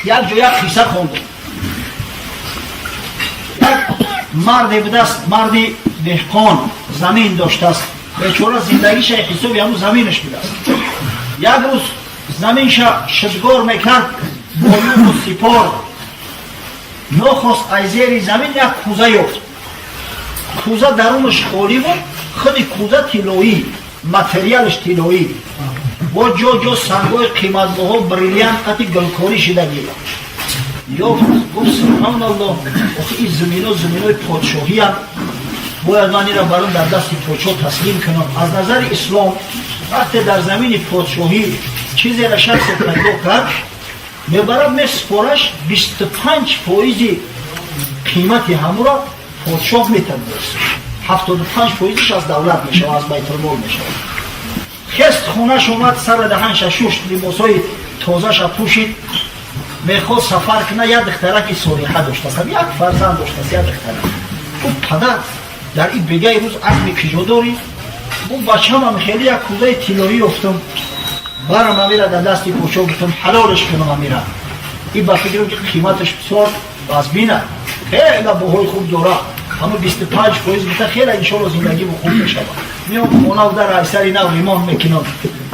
یک جا یک قصه خوندم. یک مردی بوده است، مردی دهقان زمین داشته است، بیچاره زندگیش حسابی همون زمینش بوده است. یک روز زمینش شدگار میکرد با یون و سپار، نخواست از زیر زمین یک کوزه یافت. کوزه درونش خالی بود، خود کوزه طلایی، متریالش طلایی، با جا جا سنگای قیمتبها بریلیانت قطع گلکاری شدگی یافت. گفت سبحان الله، آخه این زمینای پادشاهی هم باید من این را برام در دست پادشاه تسلیم کنم. از نظر اسلام وقتی در زمین پادشاهی چیزی را شخص پیدا کرد، میبرد میسپارش 25% قیمت همون را پادشاه میتونه برسه، 75%ش از دولت میشه، از بیت المال میشه. خست خونش اومد، سر دهنش شوشت، لباسای تازهش پوشید، میخواست سفر کنه. یک دخترک صالحه داشته است، یک فرزند داشته است، یک دخترک. گفت پدر در این بگه روز عزم کجا داری؟ گفت بچه‌م هم خیلی یک کوزه طلایی افتم، برم امیره در دستی پادشاه گفتم حلالش کنم امیره. این با فکرم که قیمتش بسیار بازبینه، خیلی بهای خوب داره، همه 25% بوده، خیلی انشالله زندگی با خوب میشه. میام خونه و در ایسری نو ریمان میکنم،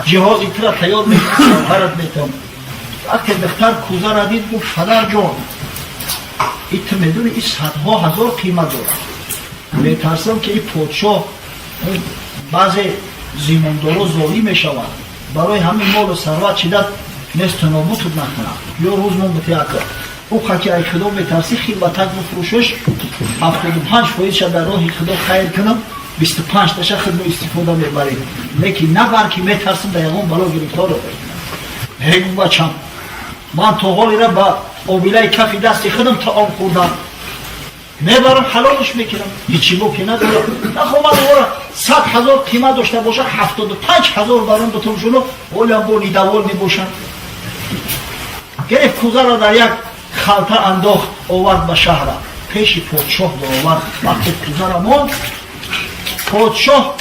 جهازی تر تیار میکنم، سفرت میتونم. وقتی دختر کوزه را دید گفت پدر جان، این تو میدونی این صدها هزار قیمت داره، میترسم که این پادشاه بعضی زیماندارا زالی میشود، برای همین مال و ثروت چیدت نیست نابود نکنه، یا روز من بتیاکر او خاکی ای خدا میترسی خیل بطک بفروشش، 75% در راه خدا خیر کنم، 25% خدمه استفاده میبریم، لیکن نبر که میترسم در یقان بلا گرفتار رو بگیم. هیگو بچم من تا حالی را با آبیله کفی دستی خودم تا آب خوردم، میبرم حلالش میکنم، هیچی بو که ندارم. نخواه من اورا 100,000 قیمت داشته باشه، 75,000 برام بتون شنو اولم با نیدوال میباشن. گرفت کوزه را در یک خلطه انداخت، آورد به شهر، پیش پادشاه آورد. وقتی کوزه را ماند، پادشاه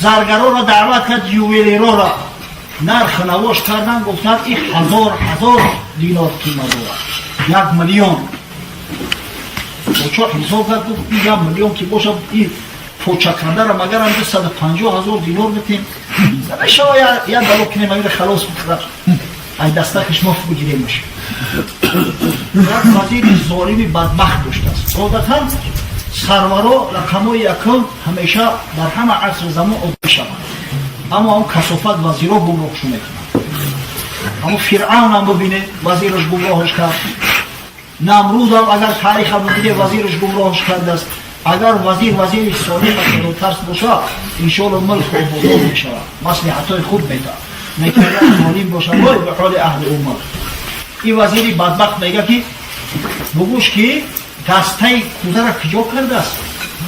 زرگرا را دعوت کرد، یوویلیرا را نرخ نواش کردن، گفتن این 1000 دینار قیمت دارد، 1,000,000. پادشاه حساب کرد، گفت این 1,000,000 که باشه این پوچه کرده را مگر هم 150,000 دینار بتیم نمیشه، یک بلو کنیم این خلاص بکنم، این دستکش ما بگیریم میشه. یک وزیر ظالمی بدبخت داشته است. عادتا سرورا رقمای یکم همیشه در همه عصر زمان عادی شود، اما اون کثافت وزیرها گمراهش میکنن. اما فرعون هم ببینه وزیرش گمراهش کرد، نمرود هم اگر تاریخ هم ببینه وزیرش گمراهش کرده است. اگر وزیر صالح و ترس باشه انشاءالله ملک و بزرگ میشه، مصلحتای خوب میده. لیکن اگر ظالم باشه وای به حال اهل امت. این وزیری بدبخت میگه که بگوش که دسته کوزه را کجا کرده است؟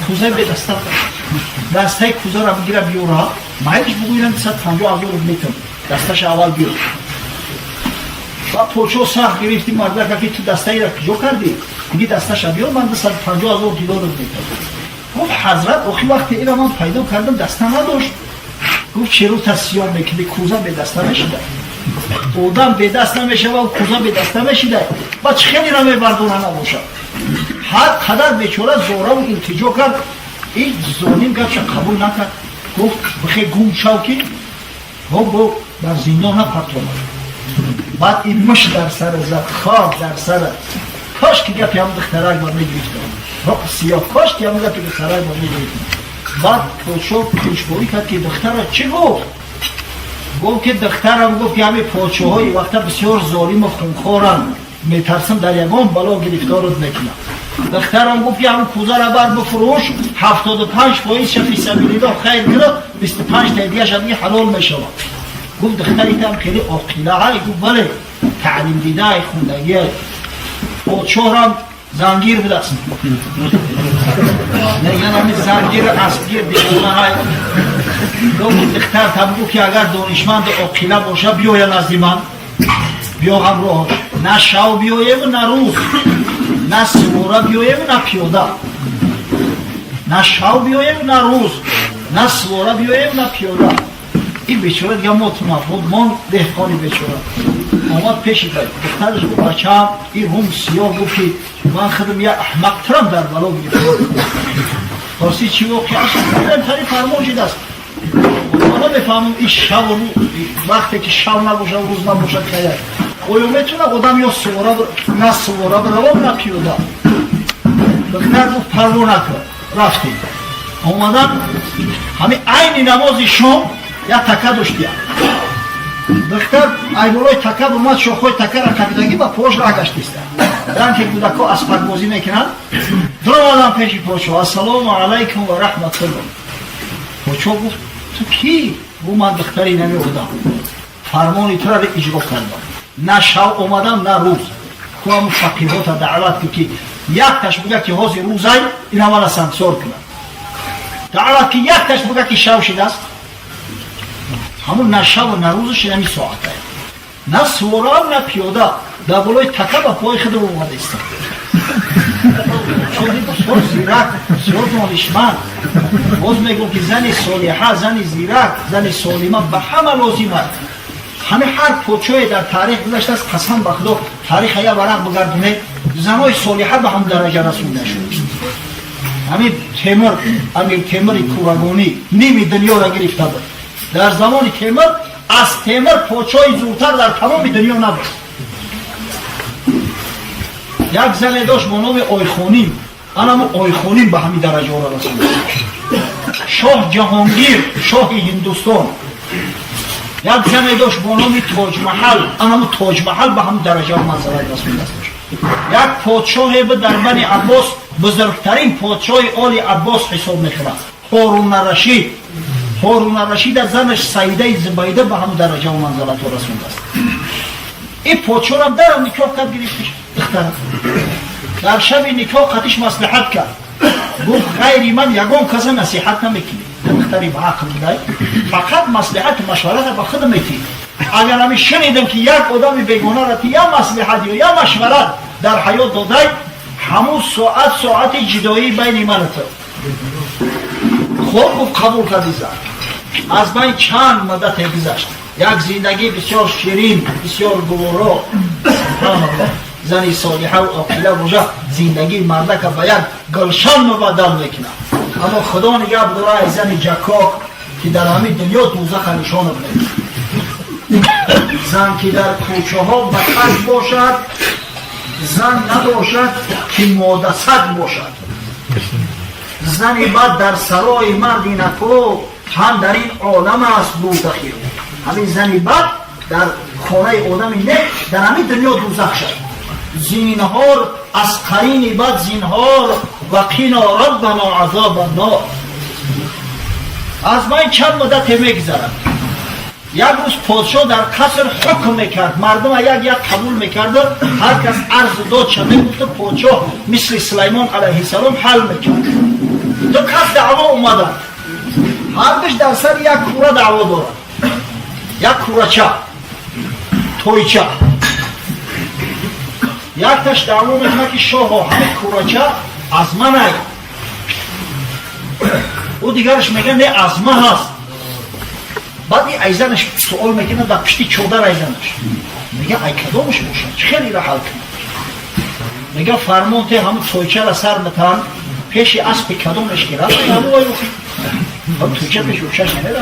کوزه به دسته کرد، دسته کوزه را بگیره بیاره، مایلش بگویرم 150,000 میتونم دستش اول بیاره. و پادشاه سخت گرفتی مرده که تو دسته ای را کجا کردی؟ میگه دستش بیار، من 150,000 دینار میتونم. گفت حضرت آخی وقتی این را من پیدا کردم دسته نداشت. گفت چرا تصیام میکنی؟ کوزه به دسته نشیده، آدم به دست نمیشه و کوزه به دست نمیشیده، بچه خیلی را میبردونه نباشه. حد قدر بیچاره زوره و التجا کرد، این ظالم گفت قبول نکرد، گفت بخی گم شو که گفت در زندان نپرتونه. بعد این مش در سر زد، خواب در سر، کاش که گفت هم دخترک با میگریفتم، رق سیاه، کاش که هم گفت دخترک با میگریفتم. بعد پادشاه پیشبری کرد که دختره چی گفت؟ گفت که دخترم گفت که همه پادشاه های وقتا بسیار ظالم و خونخوارن، میترسم در یگان بلا گرفتارت نکنم. دخترم گفت که همه کوزه را بر بفروش، 75% فی سبیل الله خیر کنه، 25 تا دیگه شدی حلال میشود. گفت دختری هم خیلی عاقله های، گفت بله تعلیم دیده خوندگی پادشاه هم زنگیر بوده است. نه یعنی زنگیر اسبگیر دیگونه های. گفت دختر هم گفت که اگر دانشمند عاقله باشه بیای نزد من، بیا همراهش، نه شو بیایم و نه روز، نه سواره بیایم و نه پیاده، نه شو بیایم و نه روز، نه سواره بیایم و نه پیاده. این بیچاره دیگه مطمئن بود من دهقانی بیچاره آمد پیشی باید دخترش بود بچم این روم سیاه بود که من خودم یه احمق ترم در بلا بگیرم پرسی چی واقعیش این تاری فرموشی دست حالا بفهمم این شب و وقتی که شب نباشه و روز نباشه که اویو میتونه آدم یا سواره نه سواره بروام نه پیوده دختر بود پرو نکرد رفتیم آمدن همین عین نماز شام یا تکه داشتیم دختر ای بولای تکه اومد شوخوی تکه را کبیدگی با پوش را گشتیسته دن که کودکا اسپک بازی میکنن در آدم پیشی پوچو السلام علیکم و رحمت الله پوچو گفت تو کی؟ گفت من دختری نمی بودم فرمانی تو را اجرا کردم نه شب اومدم نه روز تو همون فقیهات دعوت که یک تش بگه که حاضر روزای این همه را سنسور کنم دعوت که یک تش بگه که شب شده است همون نه شب و نه روزش نمی ساعته نه سواره نه پیاده در بلای تکه با پای خود رو اومده است چون این بسیار زیرک بسیار دانشمند باز میگم که زن صالحه زن زیرک زن سالمه به همه لازمه همه هر پوچوی در تاریخ گذشته است قسم به خدا تاریخ یه ورق بگردونه زنای صالحه به هم درجه رسونده شد همین تیمور امیر تیمور کورگانی نیمی دنیا را گرفته بود در زمان تیمور از تیمور پوچوی زورتر در تمام دنیا نبود یک زن داشت با نام آیخونیم آنم آیخونیم به همین درجه را رسونده شاه جهانگیر شاه هندوستان یک زن داشت با نام تاج محل آنم تاج محل به همین درجه را منزلت رسونده است یک پادشاه بود در بنی عباس بزرگترین پادشاه آل عباس حساب میکنه هارون الرشید از زنش سیده زبیده به هم درجه و منزلت رسونده است این پادشاه را در نکاح کرد گرفتش دخترم در شب نکاح خطیش مصلحت کرد گفت غیر من یگان کسی نصیحت نمیکنی دختری به عقل بودای فقط مصلحت و مشورت به خود میتی اگر همی شنیدم که یک آدم بیگانه را یا مصلحت یا مشورت در حیات دادای همون ساعت جدایی بین من تو خوب گفت قبول کردی زن از بین چند مدت گذشت یک زندگی بسیار شیرین بسیار گوارا زنی صالحه و عاقله بوده زندگی مرده که به یک گلشن مبدل میکنه اما خدا نگه بداره ای زن جکاک که در همین دنیا دوزخ نشان بده زن که در کوچه ها بطش باشد زن نباشد که مادست باشد زنی بعد در سرای مردی نکو هم در این عالم است بودخیر همین زنی بعد در خانه آدمی نه در همین دنیا دوزخ شد زینهار از قرین بعد زینهار و قینا ربنا عذاب النار از من چند مدت میگذرد یک روز پادشاه در قصر حکم میکرد مردم یک قبول میکرد هر کس عرض داد چه میگفت پادشاه مثل سلیمان علیه السلام حل میکرد دو کس دعوا اومدن هر کس در سر یک کوره دعوا دارد یک کورچه تویچه یک تش دعوا میکنه که شاه همه کورچه از من ای او دیگرش میگه نه از من هست بعد این ایزنش سوال میکنه در پشتی چودر ایزنش میگه ای کدامش باشد خیلی را حل کنه میگه فرمان ته همون تویچه را سر بتن پیشی اسب کدامش گرد هم تویچه پیش روشش نمیده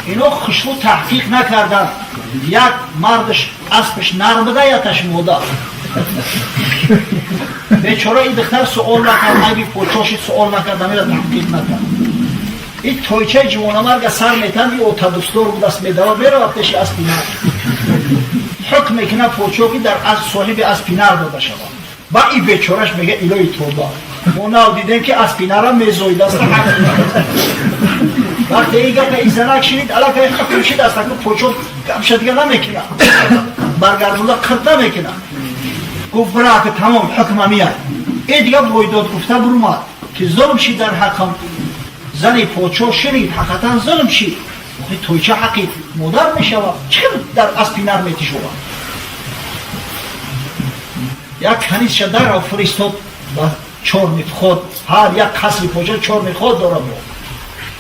اینا خشلو تحقیق نکردن یک مردش اسبش نرم بده یا تشموده بیچاره این دختر سوال نکرد نبی پوچاشی سوال نکرد نمیده تحقیق نکرد این تویچه جوانه مرگ سر میتن این اتدستور بود دست میده و میره وقتش اسبی نر حکم میکنه پوچاکی در از صاحب اسبی نر داده شود با این بیچارش میگه الهی توبه ما نو دیدن که اسبی نرم میزویده است وقتی ایگه که این زنک شنید علاقه حکم شید است که پوچاک کمشه دیگه نمیکنه برگردونده قرد نمیکنه گفت برای که تمام حکم میاد این دیگه بایداد گفته برومد که ظلم شید در حکم زنی پوچو شنید حقیقتا ظلم شید توی چه حقی مدر میشوه چه در اسبی نر میتی شوه یک کنیز شدر و فرستاد و چار میت خود هر یک قصر پوچه چار میت خود داره بود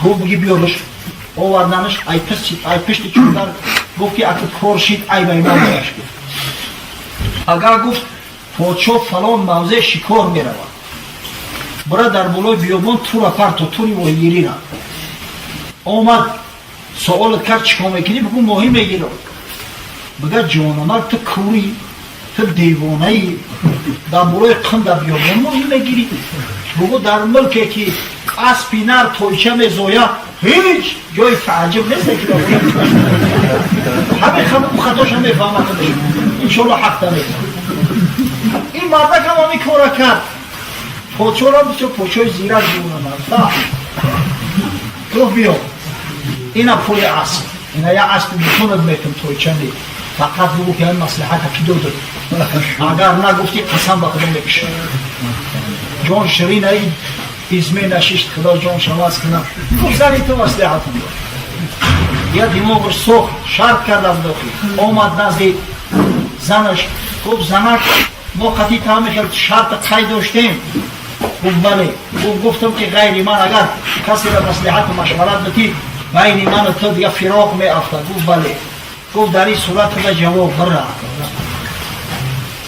گفت بگی بیارش آوردنش ای پشت چوندر گفت که اگه خورشید ای بیمان گشت اگر گفت پادشاه فلان موضع شکار می رود برای در بالای بیابان تو را پرت و توری وحیری را آمد سوالت کرد چیکار میکنی بگو ماهی میگیرم بگه جانمرد تو کوری تو دیوانه ای در بالای قم در بیابان ماهی میگیری بگو در ملکی که اسبی نر تویچه میزویه هیچ جای تعجب نیست که همه خطاش هم میفهمه انشالله حق داره این مرده که ما میکاره کرد پادشاه را بسیار پادشاه زیرک جونه مرد گفت بیا اینا پول اسب اینا یا اسب میتوند میتون تویچه نی فقط بگو که این مصلحت که دو اگر نگفتی قسم با خودم بکشه جان شرین ای ازمه نشیشت خدا جان شواز کنم گفت زنی تو مصلحت بود یا دماغش سخت شرط کرد از داخل آمد نزدی زنش گفت زنک ما قطعی تمام خیلی شرط قید داشتیم گفت بله گفتم که غیر من اگر کسی را مصلحت و مشورت بتی بین من و تو دیگه فراق می افتد گفت بله گفت در این صورت را جواب بره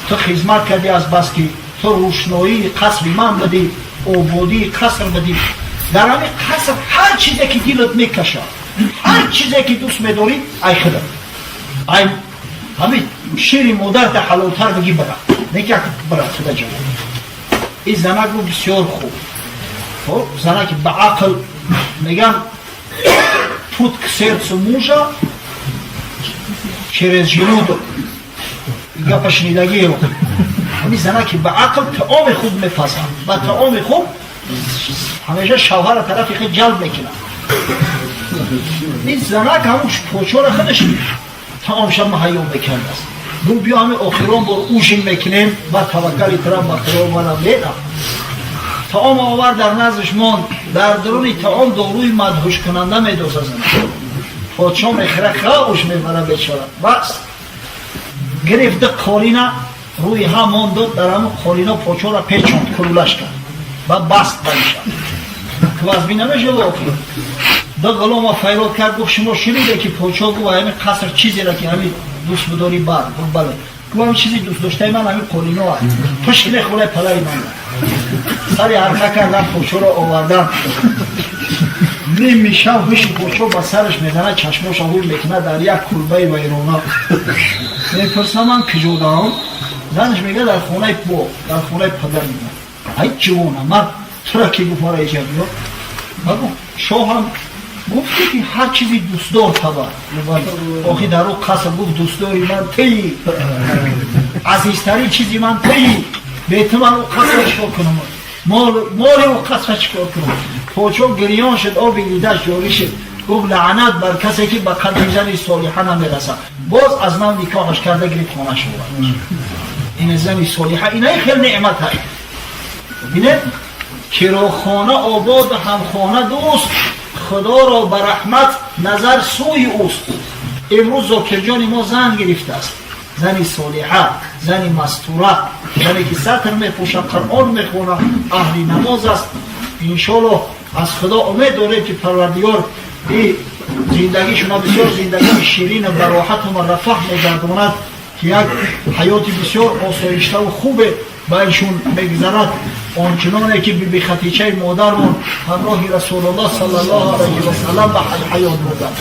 تو خدمت کردی از بس که تو روشنایی قصر من بدی آبادی قصر بدی در همین قصر هر چیزی که دلت میکشه هر چیزی که دوست میداری ای خدا ای همین شیر مادر در حلالتر بگی بره نگه بره خدا جواب این زنک رو بسیار خوب زنک به عقل میگن پود کسرت موشا через желудок یا پشنیدگی رو همین زنک به عقل طعام خوب میپسند و طعام خوب همیشه شوهر را طرف خود جلب میکنه این زنک همون پوچور خودش طعامش مهیا میکنه است گو بیا همین آخران بار اوشین میکنیم و توکل ترم و خدا منم میدم طعام آور در نزدش ماند در درون طعام داروی مدهوش کننده میدوزه زنک پادشاه میخره خوش میبره بیچاره بس گرفته قالینه روی هم ماند در همون قالینه پادشاه را پیچاند کلولش کرد و بست بریشد که از بینه میشه واقعی دو غلام فیراد کرد گفت شما شنیده که پادشاه گفت همین قصر چیزی را که همین دوست بداری بر گفت بله گفت همین چیزی دوست داشته من همین قالینه هست پشکل خوله پلای من سری حرکه کردن پادشاه را آوردن میشه وش پادشاه با سرش میزنه چشماش آهور میکنه در یک کلبه ویرانه میپرسم من کجا دارم زنش میگه در خونه پو در خونه پدر میگه ای جوانه مرد تو را که گفت را ایجا بیا بگو شاه هم گفتی که هر چیزی دوست دار تبا آخی در او قصر گفت دوست داری من تی عزیزترین چیزی من تی بیت من او قصر چکار کنم مال او قصر چکار کنم پادشاه گریان شد آب لیدهش جاری شد گفت لعنت بر کسی که به قدم زن صالحه نمیرسه باز از من نکاحش کرده گریب خانه شد این زن صالحه اینه خیلی نعمت هست بینه کراخانه آباد و همخانه دوست خدا را به رحمت نظر سوی اوست امروز زاکر جان ما زن گرفته است زنی صالحه زنی مستوره زنی که سطر میپوشه قرآن میخونه اهل نماز است انشالله از خدا امید داریم که پروردگار این زندگیشون بسیار زندگی شیرین و براحت و رفاه میگرداند که یک حیات بسیار آسایشته و خوبه بایشون میگذرد آنچنانه که بی خدیجه مادرمون همراه رسول الله صلی الله علیه و سلم به حیات بودند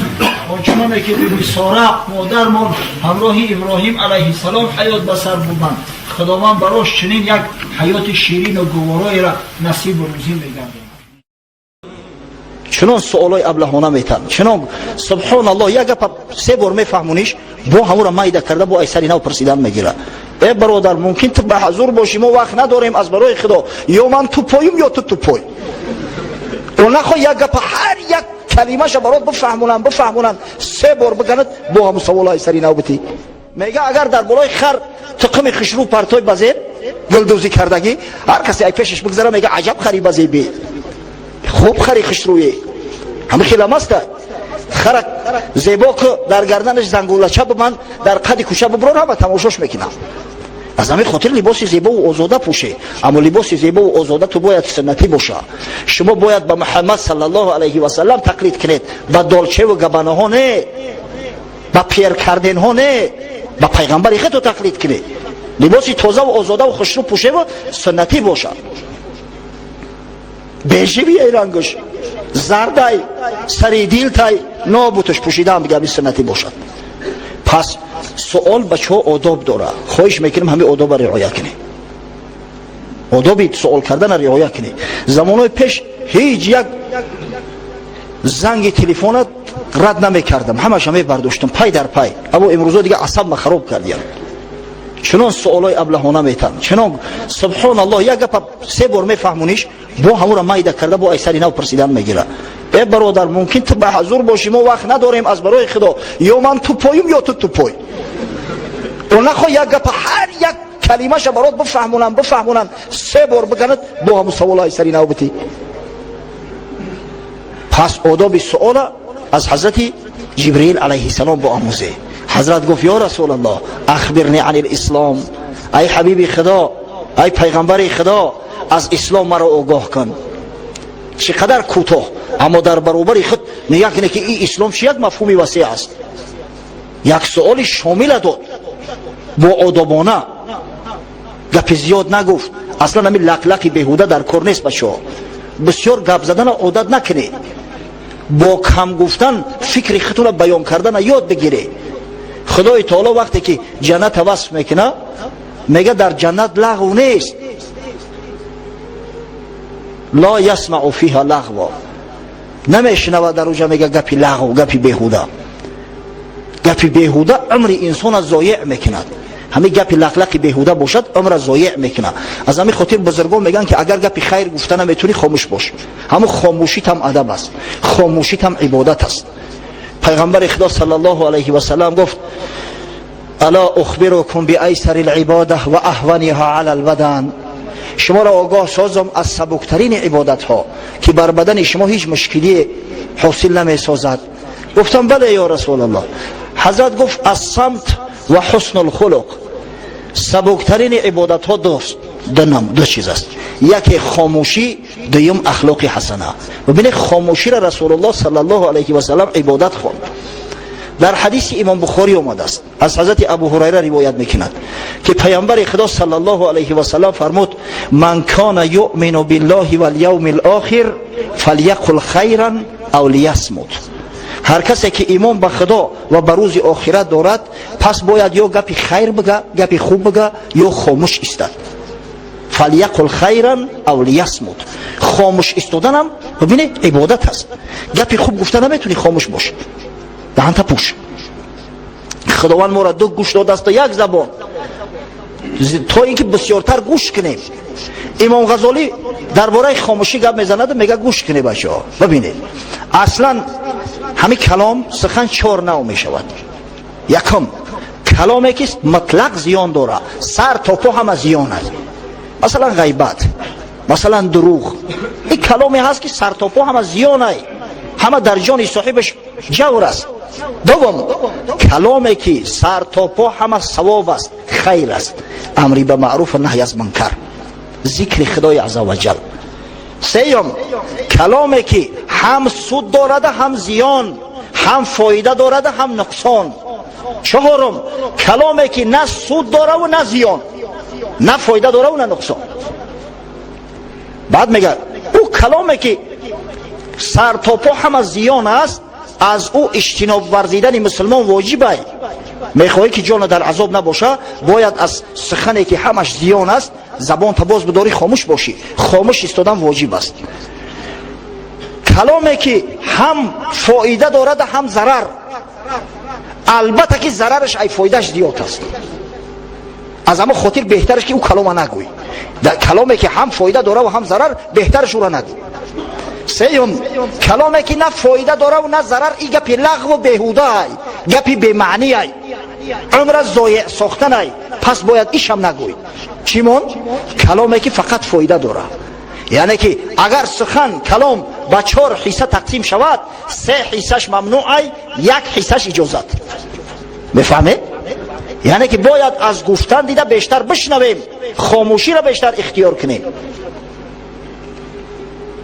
آنچنانه که بی ساره مادرمون همراه ابراهیم علیه السلام حیات بسر بودند خداوند براش چنین یک حیات شیرین و گوارایی را نصیب و روزی میگرداند چنان سوالای ابلهانه میتن چنان سبحان الله یک گپ سه بار میفهمونیش با همون را مایده کرده با ایسری نو پرسیدن میگیره ای برادر ممکن تو به حضور باشی ما وقت نداریم از برای خدا یا من تو پایم یا تو پای اون نخوا یک گپ هر یک کلمه‌ش برات بفهمونن سه بار بگنت با هم سوالای ایسری نو بتی میگه اگر در بالای خر تقم خشرو پرتای بزیر گلدوزی کردگی هر کسی ای پیشش بگذره میگه عجب خری بزی بی خوب خری خشرویی همه خیلی مسته خرک زیبا که در گردنش زنگولچه به من در قد کوچه ببرون همه تماشاش میکنم از همین خاطر لباس زیبا و آزاده پوشه، اما لباس زیبا و آزاده تو باید سنتی باشه. شما باید به محمد صلی الله علیه و سلم تقلید کنید، به دالچه و گبانه ها نه، به پیر کردن ها نه، به پیغمبر خود تو تقلید کنید. لباس تازه و آزاده و خوشرو پوشه و سنتی باشه. بیجی رنگش زردای سریدیل تای نابوتش پوشیده هم بگه سنتی باشد. پس سوال بچه ها آداب داره، خواهش میکنم همه آداب رعایت کنی، آدابی سوال کردن رعایت کنی. زمانهای پیش هیچ یک زنگ تلفن رد نمیکردم، همش همه برداشتم پای در پای. اما امروزا دیگه عصب ما خراب کردیم. چنان سوالای ابلهانه میتن، چنان سبحان الله یک گپ 3 بار میفهمونیش با همون مایده کرده با ایسری نو پرسیدن میگیره. ای برادر ممکن تو به حضور باشی، ما وقت نداریم از برای خدا، یا من تو پایم یا تو پای. اون نخواه یک گپ هر یک کلمه ش برات بفهمونن 3 بار بگند با همون سوال ایسری نو بتی. پس آداب سوال از حضرت جبرئیل علیه السلام با آموزه. حضرت گفت یا رسول الله اخبرنی عن الاسلام، ای حبیب خدا، ای پیغمبر خدا، از اسلام مرا آگاه کن. چقدر کوتاه اما در برابر خود نگاه کنه که این اسلام چه یک مفهومی وسیع است. یک سوال شامل داد با آدابانه، گپ زیاد نگفت. اصلا همین لقلقی بیهوده در کار نیست. بچه‌ها بسیار گپ زدن عادت نکنید، با کم گفتن فکر خودتون بیان کردن یاد بگیرید. خدای تعالی وقتی که جنت وصف میکنه میگه در جنت لغو نیست، لا یسمع فیها لغوا، نمیشنوه در اونجا میگه گپی لغو، گپی بیهوده. گپی بیهوده عمر انسان از ضایع میکند. همین گپی لقلقی بیهوده باشد عمر از ضایع میکنه. از همین خاطر بزرگان میگن که اگر گپی خیر گفتن نمیتونی خاموش باش. همون خاموشی هم ادب است، خاموشی هم عبادت است. پیغمبر خدا صلی الله علیه و سلم گفت الا اخبرکم بایسر العباده و اهونها علی البدن، شما را آگاه سازم از سبکترین عبادت ها که بر بدن شما هیچ مشکلی حاصل نمی سازد. گفتم بله یا رسول الله. حضرت گفت الصمت و حسن الخلق، سبکترین عبادت ها دو چیز است، یکی خاموشی، دوم اخلاق حسنه. ببینید خاموشی را رسول الله صلی الله علیه و سلم عبادت خواند. در حدیث امام بخاری آمده است، از حضرت ابو هریره روایت میکند که پیامبر خدا صلی الله علیه و سلم فرمود من کان یؤمن بالله والیوم الاخر فلیقل خیرا او لیصمت. هر کسی که ایمان به خدا و به روز آخرت دارد پس باید یا گپی خیر بگه، گپی خوب بگه، یا خاموش ایستد. فلیقل خیرا او لیصمت. خاموش ایستادن هم ببینید عبادت است. گپی خوب گفتن نمیتونی خاموش باش، دهان تا پوش. خداوند ما را 2 گوش داده است و 1 زبان تا اینکه بسیارتر گوش کنیم. امام غزالی درباره خاموشی گپ میزند، میگه گوش کنید بچه‌ها. ببینید اصلا همین کلام سخن 4 نوع میشود. یکم کلامی که مطلق زیان داره، سر تا پا هم زیان است. مثلا غیبت، مثلا دروغ، این کلامی هست که سر تا پا هم زیان است، همه در جان صاحبش جور است. دوم کلامی که سر تا پا همه ثواب است، خیر است، امری به معروف و نهی از منکر، ذکر خدای عزوجل. سوم کلامی که هم سود دارد هم زیان، هم فایده دارد هم نقصان. چهارم کلامی که نه سود داره و نه زیان، نه فایده داره و نه نقصان. بعد میگه او کلامی که سر تا پا هم زیان است، از او اجتناب ورزیدن مسلمان واجبه. میخواهی که جان در عذاب نباشه باید از سخنی که همش زیان است زبان تا باز بداری خاموش باشی. خاموش ایستادن واجب است. کلامی که هم فایده دارد هم ضرر، البته که ضررش ای فایدهش زیاد است، از اما خاطر بهترش که او کلام نگوی. در کلامی که هم فایده داره و هم ضرر بهترش او را نگوی. سوم کلامی که نه فایده داره و نه ضرر، این گپی لغو و بیهوده ای، گپی بی معنی ای، عمر ضایع ساختن ای، پس باید ایش هم نگوی. چیمون کلامی که فقط فایده داره، یعنی که اگر سخن کلام با 4 حصه تقسیم شود 3 حصهش ممنوع ای، 1 حصهش اجازت. بفهمه؟ یعنی که باید از گفتن دیده بیشتر بشنویم، خاموشی را بیشتر اختیار کنیم.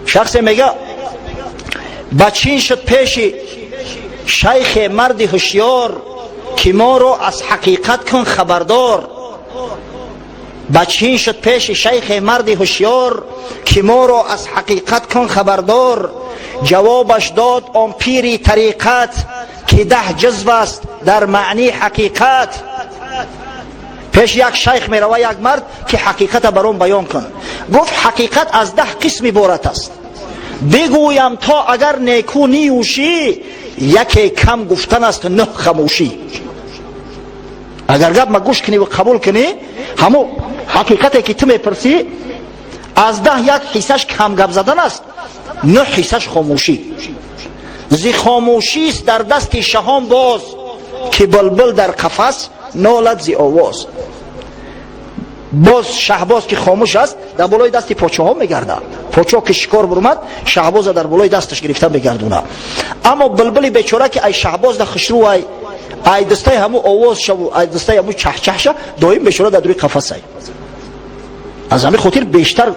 شخص میگه بچین شد پیش شیخ مرد هوشیار که ما رو از حقیقت کن خبردار. بچین شد پیش شیخ مرد هوشیار که ما رو از حقیقت کن خبردار. جوابش داد آن پیری طریقت که 10 جزو است در معنی حقیقت. پیش یک شیخ می روه یک مرد که حقیقت برام بیان کن. گفت حقیقت از 10 قسم عبارت است، بگویم تا اگر نیکو نیوشی، یکی کم گفتن است 9 خاموشی. اگر گپ ما گوش کنی و قبول کنی، همو حقیقتی که تو میپرسی از 10 یک حصهش کم گپ زدن است، 9 حصهش خاموشی. زی خاموشی است در دست شهان باز، که بلبل در قفس نالد زی آواز. باز شهباز که خاموش است در بالای دست پاچه ها میگرده. پاچه که شکار برمد شهباز در بالای دستش گرفته میگردونه. اما بلبل بیچاره که ای شهباز در خشرو ای دسته همو آواز شو، ای دسته همو چهچه شو، دائم بیچاره در دوی قفس ای. از همین خاطر بیشتر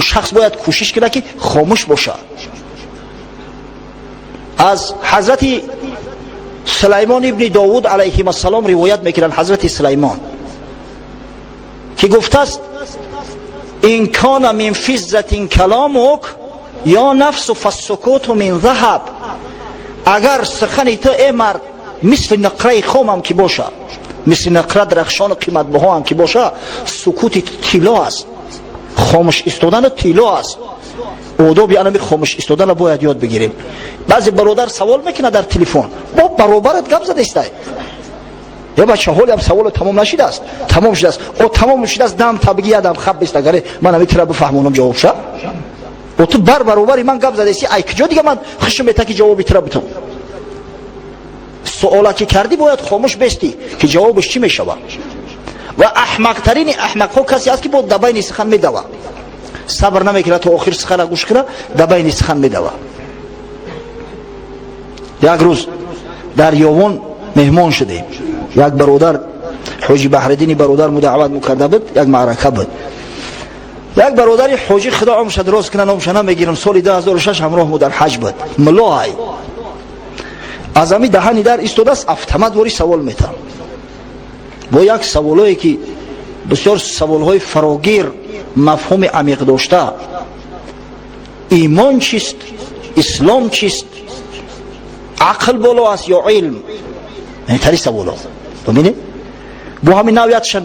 شخص باید کوشش کنه که خاموش باشه. از حضرت سلیمان ابن داود علیه السلام روایت میکنن، حضرت سلیمان که گفته است این کان من فضة کلامک یا نفس فالسکوت من ذهب. اگر سخن تو ای مرد مثل نقره خام که باشه، مثل نقره درخشان قیمت بها هم که باشه، سکوت طلا است، خاموش ایستادن طلا است. آداب یعنی خاموش ایستادن باید یاد بگیریم. بعضی برادر سوال میکنه در تلفن، با برابرت گپ زده است، یا بچه حالی هم سوال تمام نشده است، تمام شده است، او تمام شده است، دم تا بگی یادم خب بیست اگره من همیتره بفهمونم جواب شد. و تو برابری من گپ زده استی، ای کجا دیگه من خشم میته که جوابی تره بتم. سوالا که کردی باید خاموش بستی که جوابش چی میشوه. و احمق ترین احمق ها کسی است که با دبای سخن میدوه، صبر نمیکنه تا آخر سخن گوش کنه، دبای سخن میدوه. یک روز در یاون مهمان شدیم، یک برادر حاجی بحردینی برادر مدعوت میکرده بود، یک معرکه بود. یک برادری حاجی خدا عمرش دراز کنه نامش نمیگیرم، سال 2006 همراه مو در حج بود. ملای از امی دهنی در ایستاده است، افتمد واری سوال میتم با یک سوالایی که بسیار سوالهای فراگیر مفهوم عمیق داشته. ایمان چیست؟ اسلام چیست؟ عقل بالا است یا علم؟ این تری سوالا ببینید. با همین نوعیتش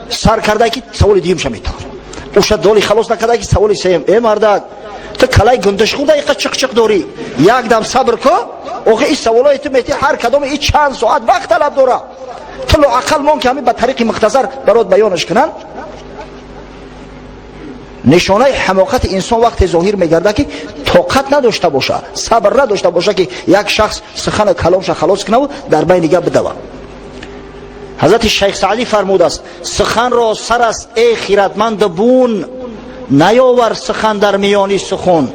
سر کرده که سوال دیگه میشه میتونه اوشد دالی خلاص نکرده که سوال سیم. ای مردک تو کلای گندش خود دقیقه چق داری، یک دم صبر کن. آخه این سوالای تو میتی هر کدام این چند ساعت وقت طلب داره. تو لو عقل مون که همین به طریق مختصر برات بیانش کنن. نشانه حماقت انسان وقت ظاهر میگرده که طاقت نداشته باشه، صبر نداشته باشه که یک شخص سخن کلامش خلاص کنه و در بین دیگه بدوه. حضرت شیخ سعدی فرموده است سخن را سر است ای خیرتمند بون، نیاور سخن در میانی سخن.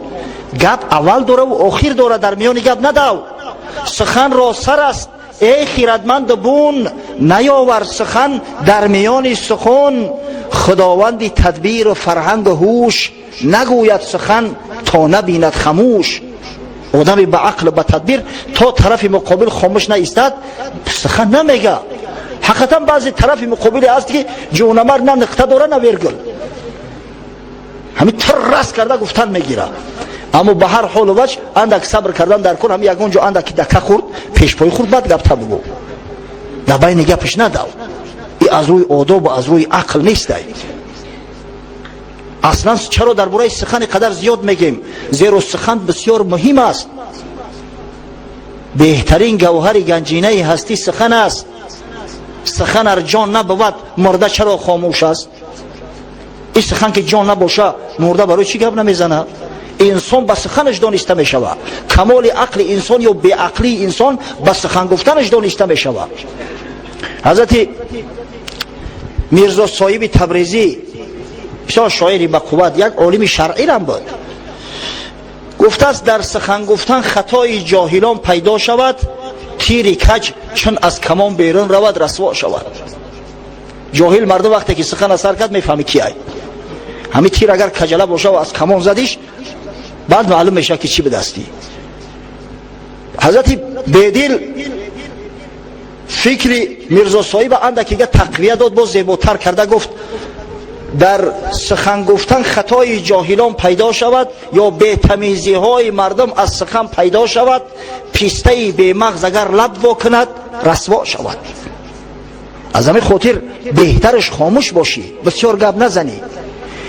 گپ اول داره و آخر داره، در میانی گپ ندو. سخن را سر است ای خیرتمند بون، نیاور سخن در میان سخن. خداوندی تدبیر و فرهنگ و هوش، نگوید سخن تا نبیند خموش. آدمی به عقل و به تدبیر تا طرف مقابل خاموش نایستد سخن نمیگه. حقیقتا بعضی طرف مقابل هست که جونمر نه نقطه داره نه ویرگول، همین ترس کرده گفتن میگیره. اما به هر حال و وجه اندک صبر کردن در کن. هم یکون جو اندک دکه خورد پیش پای خورد بعد گپ تا بگو، در بین گپش ندو. این از روی آداب و از روی عقل نیست. اصلا چرا درباره سخن قدر زیاد میگیم؟ زیرا سخن بسیار مهم است. بهترین گوهر گنجینه هستی سخن است. سخن ار جان نبود مرده چرا خاموش است؟ این سخن که جان نباشه مرده برای چی گپ نمیزنه؟ انسان با سخنش دانسته میشود. کمال عقل انسان یا بی عقلی انسان با سخن گفتنش دانسته میشود. حضرت میرزا صاحب تبریزی شاعری با قوت، یک عالم شرعی هم بود، گفته است در سخن گفتن خطای جاهلان پیدا شود، تیر کج چون از کمان بیرون رود رسوا شود. جاهل مرد وقتی که سخن اثر کرد میفهمی کیه. همین تیر اگر کجله باشه و از کمان زدیش بعد معلوم میشه که چی به دستی. حضرت بیدل فکر میرزا صاحب اندکیگه تقویه داد، باز زیباتر کرده گفت در سخن گفتن خطای جاهلان پیدا شود یا بی‌تمیزی های مردم از سخن پیدا شود، پیسته بی مغز اگر لب واکند رسوا شود. از همین خاطر بهترش خاموش باشی، بسیار گپ نزنی.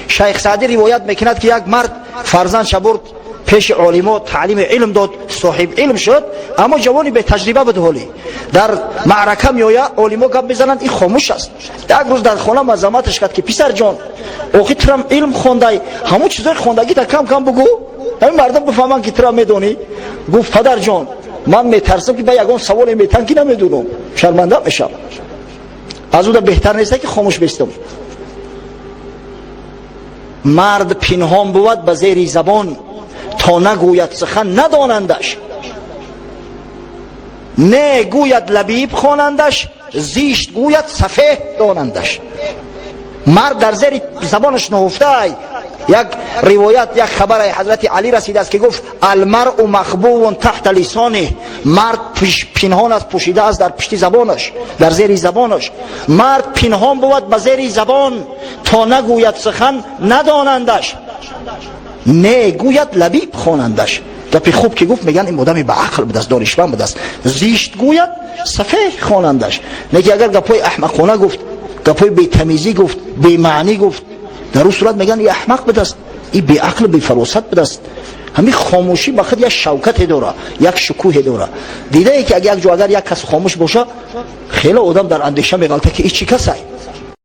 شیخ سعدی روایت میکند که یک مرد فرزندش برد پیش عالما تعلیم علم داد، صاحب علم شد، اما جوانی به تجربه بود. حالی در معرکه میآید عالما گپ میزنند، این خاموش است. یک روز در خانه مزاحمتش کرد که پسر جان آخه ترم علم خوانده، همون چیزای خواندگی تا کم کم بگو، همین مردم بفهمن که ترم میدونی. گفت پدر جان من میترسم که به یگان سوال میتن که نمیدونم، شرمنده میشم. از اون بهتر نیست که خاموش بستم. مرد پنهان بود به زیر زبان، تا نگوید سخن ندانندش. نه گوید لبیب خوانندش، زیشت گوید سفه دانندش. مرد در زیر زبانش نهفته. یک روایت، یک خبر حضرت علی رسیده است که گفت المرء مخبوء تحت لسانه، مرد پنهان است، پوشیده است در پشت زبانش، در زیر زبانش. مرد پنهان بود به زیر زبان، تا نگوید سخن ندانندش. نه گوید لبیب خوانندش. گپی خوب که گفت میگن این مدام به عقل بدست، دانشمند بدست. زیشت گوید سفه خوانندش. نه که اگر گپای احمقانه گفت، گپای بی تمیزی گفت، بی معنی گفت، در اون صورت میگن این احمق بدست، این بی عقل بی فراست بدست. همین خاموشی بخاطر یک شوکت داره، یک شکوه داره. دیده ای که اگر یک جا اگر یک کس خاموش باشه خیلی آدم در اندیشه میغلطه که این چی کسه.